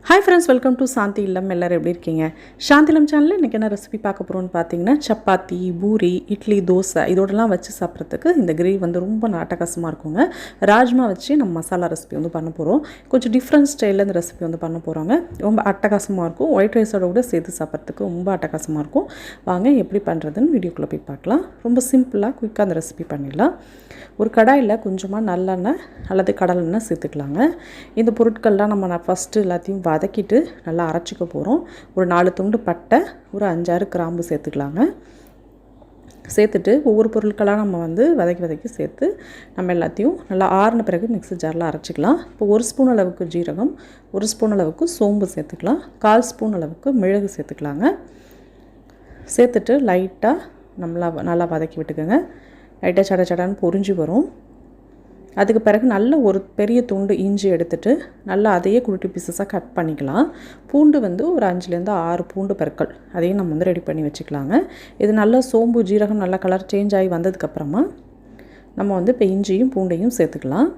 Hi friends, welcome to சாந்தி இல்லம். எல்லோரும் எப்படி இருக்கீங்க? சாந்தி இல்லம் சேனலில் இன்றைக்கி என்ன ரெசிபி பார்க்க போகிறோன்னு பார்த்தீங்கன்னா, சப்பாத்தி, பூரி, இட்லி, தோசை இதோடலாம் வச்சு சாப்பிட்றதுக்கு இந்த கிரேவி வந்து ரொம்ப நாட்டகாசமாக இருக்குங்க. ராஜ்மா வச்சு நம்ம மசாலா ரெசிபி வந்து பண்ண போகிறோம். கொஞ்சம் டிஃப்ரெண்ட் ஸ்டைலில் இந்த ரெசிபி வந்து பண்ண போகிறாங்க. ரொம்ப அட்டகாசமாக இருக்கும். ஒயிட் ரைஸோட கூட சேர்த்து சாப்பிட்றதுக்கு ரொம்ப அட்டகாசமாக இருக்கும். வாங்க எப்படி பண்ணுறதுன்னு வீடியோக்குள்ளே போய் பார்க்கலாம். ரொம்ப சிம்பிளாக குயிக்காக அந்த ரெசிபி பண்ணிடலாம். ஒரு கடாயில் கொஞ்சமாக நல்லெண்ணெய் அல்லது கடலெண்ணெய் சேர்த்துக்கலாங்க. இந்த பொருட்கள்லாம் நம்ம ஃபஸ்ட்டு எல்லாத்தையும் வதக்கிட்டு நல்லா அரைச்சிக்க போகிறோம். ஒரு 4 துண்டு பட்டை, ஒரு 5-6 கிராம்பு சேர்த்துக்கலாங்க. சேர்த்துட்டு ஒவ்வொரு பொருட்களாக நம்ம வந்து வதக்கி சேர்த்து நம்ம எல்லாத்தையும் நல்லா ஆறின பிறகு மிக்ஸி ஜாரில் அரைச்சிக்கலாம். இப்போ 1 ஸ்பூன் அளவுக்கு ஜீரகம், 1 ஸ்பூன் அளவுக்கு சோம்பு சேர்த்துக்கலாம், 1/4 ஸ்பூன் அளவுக்கு மிளகு சேர்த்துக்கலாங்க. சேர்த்துட்டு லைட்டாக நல்லா வதக்கி விட்டுக்கோங்க. லைட்டாக சடான்னு பொரிஞ்சு வரும். அதுக்கு பிறகு நல்ல ஒரு பெரிய துண்டு இஞ்சி எடுத்துகிட்டு நல்லா அதையே குட்டி பீசஸாக கட் பண்ணிக்கலாம். பூண்டு வந்து ஒரு 5லேருந்து 6 பூண்டு பற்கள் அதையும் நம்ம வந்து ரெடி பண்ணி வச்சுக்கலாங்க. இது நல்லா சோம்பு ஜீரகம் நல்லா கலர் சேஞ்ச் ஆகி வந்ததுக்கப்புறமா நம்ம வந்து இப்போ இஞ்சியும் பூண்டையும் சேர்த்துக்கலாம்.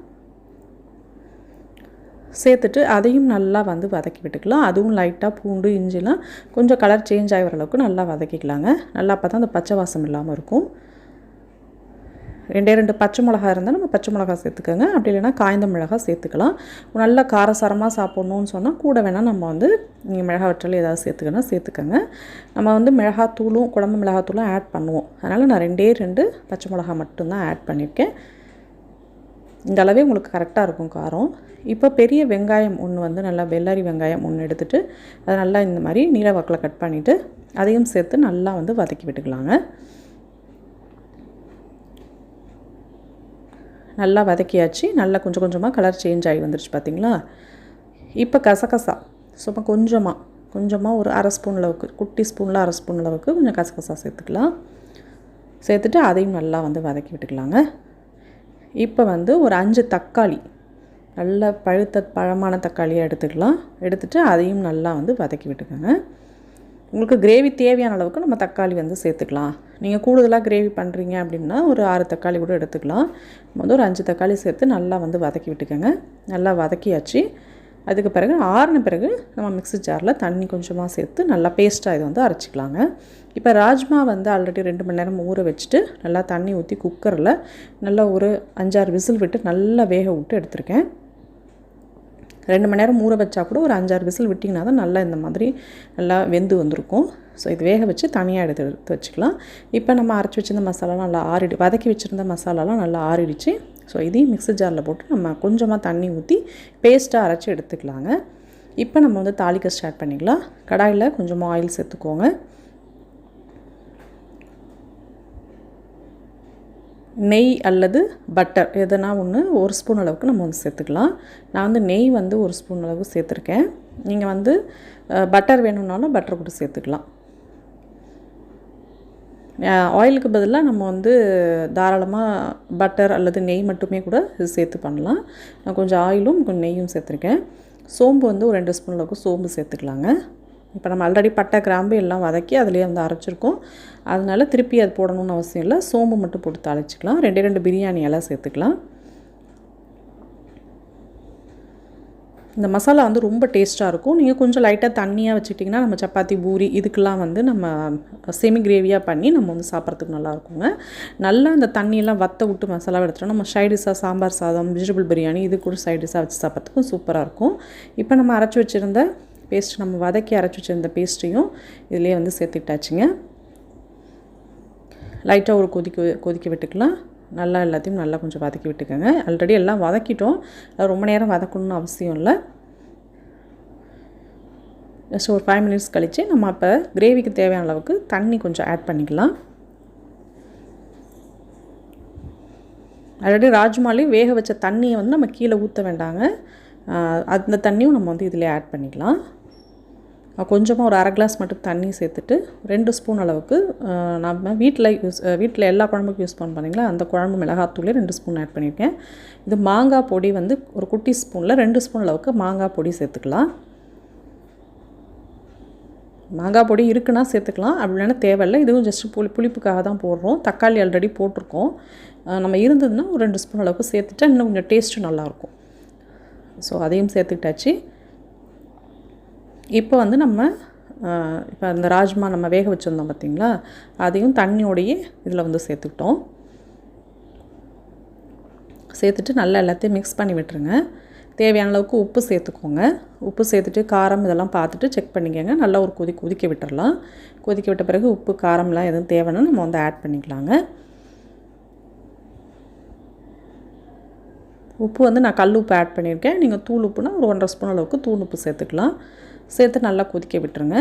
சேர்த்துட்டு அதையும் நல்லா வந்து வதக்கி விட்டுக்கலாம். அதுவும் லைட்டாக பூண்டு இஞ்சிலாம் கொஞ்சம் கலர் சேஞ்ச் ஆகி வர அளவுக்கு நல்லா வதக்கிக்கலாங்க. நல்லா அப்போ தான் அந்த பச்சை வாசம் இல்லாமல் இருக்கும். 2 பச்சை மிளகா இருந்தால் நம்ம பச்சை மிளகா சேர்த்துக்கோங்க. அப்படி இல்லைனா காய்ந்த மிளகா சேர்த்துக்கலாம். நல்லா காரசாரமாக சாப்பிட்ணுன்னு சொன்னால் கூட வேணால் நம்ம வந்து நீங்கள் மிளகா வற்றல் ஏதாவது சேர்த்துக்கோங்க. நம்ம வந்து மிளகாத்தூளும் குழம்பு மிளகாத்தூளும் ஆட் பண்ணுவோம். அதனால் நான் 2 பச்சை மிளகா மட்டும்தான் ஆட் பண்ணியிருக்கேன். இந்த அளவே உங்களுக்கு கரெக்டாக இருக்கும் காரம். இப்போ பெரிய வெங்காயம் ஒன்று வந்து நல்லா வெள்ளரி வெங்காயம் ஒன்று எடுத்துகிட்டு அதை நல்லா இந்த மாதிரி நீல வாக்கில் கட் பண்ணிவிட்டு அதையும் சேர்த்து நல்லா வந்து வதக்கி விட்டுக்கலாங்க. நல்லா வதக்கியாச்சு. நல்லா கொஞ்சம் கொஞ்சமாக கலர் சேஞ்ச் ஆகி வந்துருச்சு பார்த்தீங்களா? இப்போ கசகசா சும்மா கொஞ்சமாக ஒரு 1/2 ஸ்பூன் அளவுக்கு, குட்டி ஸ்பூனில் 1/2 ஸ்பூன் அளவுக்கு கொஞ்சம் கசகசா சேர்த்துக்கலாம். சேர்த்துட்டு அதையும் நல்லா வந்து வதக்கி விட்டுக்கலாங்க. இப்போ வந்து ஒரு 5 தக்காளி நல்ல பழமான தக்காளியாக எடுத்துக்கலாம். எடுத்துகிட்டு அதையும் நல்லா வந்து வதக்கி விட்டுக்கோங்க. உங்களுக்கு கிரேவி தேவையான அளவுக்கு நம்ம தக்காளி வந்து சேர்த்துக்கலாம். நீங்கள் கூடுதலாக கிரேவி பண்ணுறீங்க அப்படின்னா ஒரு 6 தக்காளி கூட எடுத்துக்கலாம். நம்ம வந்து ஒரு 5 தக்காளி சேர்த்து நல்லா வந்து வதக்கி விட்டுக்கோங்க. நல்லா வதக்கியாச்சு. அதுக்கு பிறகு ஆறின பிறகு நம்ம மிக்ஸி ஜாரில் தண்ணி கொஞ்சமாக சேர்த்து நல்லா பேஸ்ட்டாக இதை வந்து அரைச்சிக்கலாங்க. இப்போ ராஜ்மா வந்து ஆல்ரெடி 2 மணி நேரம் ஊற வச்சுட்டு நல்லா தண்ணி ஊற்றி குக்கரில் நல்லா ஒரு 5-6 விசில் விட்டு நல்லா வேக விட்டு எடுத்திருக்கேன். 2 மணி நேரம் ஊற வச்சா கூட ஒரு 5-6 விசில் விட்டிங்கன்னா தான் நல்லா இந்த மாதிரி நல்லா வெந்து வந்திருக்கும். ஸோ இது வேக வச்சு தனியாக எடுத்து வச்சுக்கலாம். இப்போ நம்ம அரைச்சி வச்சுருந்த மசாலாலாம் நல்லா வதக்கி வச்சுருந்த மசாலாலாம் நல்லா ஆறிடுச்சு. ஸோ இதையும் மிக்ஸி ஜாரில் போட்டு நம்ம கொஞ்சமாக தண்ணி ஊற்றி பேஸ்ட்டாக அரைச்சி எடுத்துக்கலாங்க. இப்போ நம்ம வந்து தாளிக்க ஸ்டார்ட் பண்ணிக்கலாம். கடாயில் கொஞ்சமாக ஆயில் சேர்த்துக்கோங்க. நெய் அல்லது பட்டர் எதுனா ஒன்று 1 ஸ்பூன் அளவுக்கு நம்ம வந்து சேர்த்துக்கலாம். நான் வந்து நெய் வந்து 1 ஸ்பூன் அளவுக்கு சேர்த்துருக்கேன். நீங்கள் வந்து பட்டர் வேணும்னாலும் பட்டர் கூட சேர்த்துக்கலாம். ஆயிலுக்கு பதிலாக நம்ம வந்து தாராளமாக பட்டர் அல்லது நெய் மட்டுமே கூட சேர்த்து பண்ணலாம். நான் கொஞ்சம் ஆயிலும் கொஞ்சம் நெய்யும் சேர்த்துருக்கேன். சோம்பு வந்து ஒரு 2 ஸ்பூன் அளவுக்கு சோம்பு சேர்த்துக்கலாங்க. இப்போ நம்ம ஆல்ரெடி பட்டை கிராம்பு எல்லாம் வதக்கி அதிலே வந்து அரைச்சிருக்கோம். அதனால் திருப்பி அது போடணும்னு அவசியம் இல்லை. சோம்பு மட்டும் போட்டு தாளிச்சிக்கலாம். 2 பிரியாணி எல்லாம் சேர்த்துக்கலாம். இந்த மசாலா வந்து ரொம்ப டேஸ்ட்டாக இருக்கும். நீங்கள் கொஞ்சம் லைட்டாக தண்ணியாக வச்சுக்கிட்டிங்கன்னா நம்ம சப்பாத்தி பூரி இதுக்கெல்லாம் வந்து நம்ம செமி கிரேவியாக பண்ணி நம்ம வந்து சாப்பிட்றதுக்கு நல்லாயிருக்குங்க. நல்லா அந்த தண்ணியெல்லாம் வற்ற விட்டு மசாலா எடுத்துட்டோம் நம்ம சைட் டிஷ்ஷாக சாம்பார் சாதம், வெஜிடபிள் பிரியாணி இது கூட சைட் டிஷ்ஷாக வச்சு சாப்பிட்றதுக்கும் சூப்பராக இருக்கும். இப்போ நம்ம அரைச்சி வச்சுருந்த பேஸ்ட் நம்ம வதக்கி அரைச்சி வச்சுருந்த பேஸ்ட்டையும் இதிலே வந்து சேர்த்துட்டாச்சுங்க. லைட்டாக ஒரு கொதிக்க விட்டுக்கலாம். நல்லா எல்லாத்தையும் நல்லா கொஞ்சம் வதக்கி விட்டுக்கோங்க. ஆல்ரெடி எல்லாம் வதக்கிட்டோம். அது ரொம்ப நேரம் வதக்கணும்னு அவசியம் இல்லை. ஜஸ்ட் ஒரு 5 மினிட்ஸ் கழித்து நம்ம அப்போ கிரேவிக்கு தேவையான அளவுக்கு தண்ணி கொஞ்சம் ஆட் பண்ணிக்கலாம். ஆல்ரெடி ராஜ்மாலையும் வேக வச்ச தண்ணியை வந்து நம்ம கீழே ஊற்ற வேண்டாங்க. அந்த தண்ணியும் நம்ம வந்து இதில் ஆட் பண்ணிக்கலாம். கொஞ்சமாக ஒரு 1/2 கிளாஸ் மட்டும் தண்ணி சேர்த்துட்டு 2 ஸ்பூன் அளவுக்கு நம்ம வீட்டில் எல்லா குழம்புக்கும் யூஸ் பண்ணிங்களா அந்த குழம்பு மிளகாத்தூளே 2 ஸ்பூன் ஆட் பண்ணியிருக்கேன். இது மாங்காய் பொடி வந்து ஒரு குட்டி ஸ்பூனில் 2 ஸ்பூன் அளவுக்கு மாங்காய் பொடி சேர்த்துக்கலாம். மாங்காய் பொடி இருக்குன்னா சேர்த்துக்கலாம். அப்படி இல்லைன்னா தேவையில்லை. இதுவும் ஜஸ்ட்டு புளிப்புக்காக தான் போடுறோம். தக்காளி ஆல்ரெடி போட்டிருக்கோம். நம்ம இருந்ததுன்னா ஒரு 2 ஸ்பூன் அளவுக்கு சேர்த்துட்டா இன்னும் கொஞ்சம் டேஸ்ட்டு நல்லாயிருக்கும். ஸோ அதையும் சேர்த்துக்கிட்டாச்சு. இப்போ வந்து நம்ம இப்போ அந்த ராஜ்மா நம்ம வேக வச்சுருந்தோம் பார்த்திங்களா, அதையும் தண்ணியோடையே இதில் வந்து சேர்த்துக்கிட்டோம். சேர்த்துட்டு நல்லா எல்லாத்தையும் மிக்ஸ் பண்ணி விட்டுருங்க. தேவையான அளவுக்கு உப்பு சேர்த்துக்கோங்க. உப்பு சேர்த்துட்டு காரம் இதெல்லாம் பார்த்துட்டு செக் பண்ணிக்கோங்க. நல்லா ஒரு கொதிக்க விட்டுறலாம். கொதிக்க விட்ட பிறகு உப்பு காரம்லாம் எதுவும் தேவைன்னா நம்ம வந்து ஆட் பண்ணிக்கலாங்க. உப்பு வந்து நான் கல் உப்பு ஆட் பண்ணியிருக்கேன். நீங்கள் தூள் உப்புனா ஒரு 1.5 ஸ்பூன் அளவுக்கு தூள் உப்பு சேர்த்துக்கலாம். சேர்த்து நல்லா கொதிக்க விட்டுருங்க.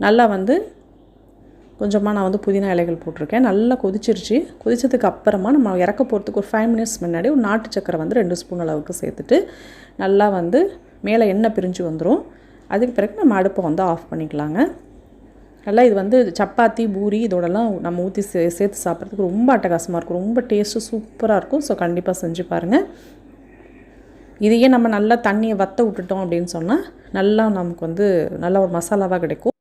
நல்லா வந்து கொஞ்சமாக நான் வந்து புதினா இலைகள் போட்டிருக்கேன். நல்லா கொதிச்சிருச்சு. கொதித்ததுக்கு அப்புறமா நம்ம இறக்க போகிறதுக்கு ஒரு 5 மினிட்ஸ் முன்னாடி ஒரு நாட்டு சக்கரை வந்து 2 ஸ்பூன் அளவுக்கு சேர்த்துட்டு நல்லா வந்து மேலே எண்ணெய் பிரிஞ்சு வந்துடும். அதுக்கு பிறகு நம்ம அடுப்பை வந்து ஆஃப் பண்ணிக்கலாங்க. நல்லா இது வந்து சப்பாத்தி பூரி இதோடலாம் நம்ம ஊற்றி சேர்த்து சாப்பிட்றதுக்கு ரொம்ப அட்டகாசமாக இருக்கும். ரொம்ப டேஸ்ட்டு சூப்பராக இருக்கும். ஸோ கண்டிப்பாக செஞ்சு பாருங்கள். இதையே நம்ம நல்லா தண்ணியை வற்ற விட்டுட்டோம் அப்படின்னு சொன்னால் நல்லா நமக்கு வந்து நல்லா ஒரு மசாலாவாக கிடைக்கும்.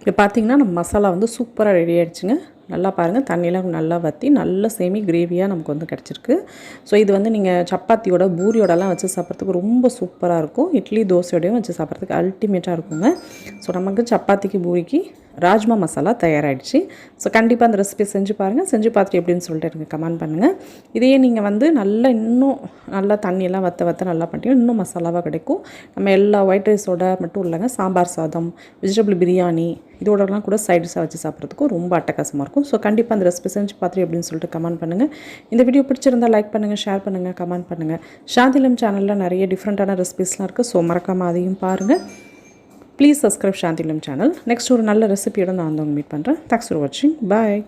இப்போ பார்த்திங்கன்னா நம்ம மசாலா வந்து சூப்பராக ரெடி ஆகிடுச்சுங்க. நல்லா பாருங்கள், தண்ணியெலாம் நல்லா வற்றி நல்ல செமி கிரேவியாக நமக்கு வந்து கிடச்சிருக்கு. ஸோ இது வந்து நீங்கள் சப்பாத்தியோட பூரியோடலாம் வச்சு சாப்பிட்றதுக்கு ரொம்ப சூப்பராக இருக்கும். இட்லி தோசையோடையும் வச்சு சாப்பிட்றதுக்கு அல்டிமேட்டாக இருக்குங்க. ஸோ நமக்கு சப்பாத்திக்கு பூரிக்கு ராஜ்மா மசாலா தயாராகிடுச்சு. ஸோ கண்டிப்பாக அந்த ரெசிபி செஞ்சு பாருங்கள். செஞ்சு பார்த்துட்டு எப்படின்னு சொல்லிட்டு எனக்கு கமெண்ட் பண்ணுங்கள். இதையே நீங்கள் வந்து நல்லா இன்னும் நல்லா தண்ணியெல்லாம் வற்ற நல்லா பண்ணிட்டீங்கன்னா இன்னும் மசாலாவாக கிடைக்கும். நம்ம எல்லா ஒயிட் ரைஸோட மட்டும் இல்லைங்க, சாம்பார் சாதம், வெஜிடபிள் பிரியாணி இதோடலாம் கூட சைடிஷாக வச்சு சாப்பிட்றதுக்கும் ரொம்ப அட்டகாசமாக இருக்கும். ஸோ கண்டிப்பாக அந்த ரெசிபி செஞ்சு பார்த்துட்டு எப்படின்னு சொல்லிட்டு கமெண்ட் பண்ணுங்கள். இந்த வீடியோ பிடிச்சிருந்தால் லைக் பண்ணுங்கள், ஷேர் பண்ணுங்கள், கமெண்ட் பண்ணுங்கள். சாந்திலம் சேனலில் நிறைய டிஃப்ரெண்ட்டான ரெசிபிஸ்லாம் இருக்குது. ஸோ மறக்காமல் அதையும் பாருங்கள். ப்ளீஸ் சப்ஸ்கிரைப் சாந்திலம் சேனல். நெக்ஸ்ட் ஒரு நல்ல ரெசிபியோட நான் வந்து மீட் பண்ணுறேன். தேங்க்ஸ் ஃபார் வாட்சிங். பாய்.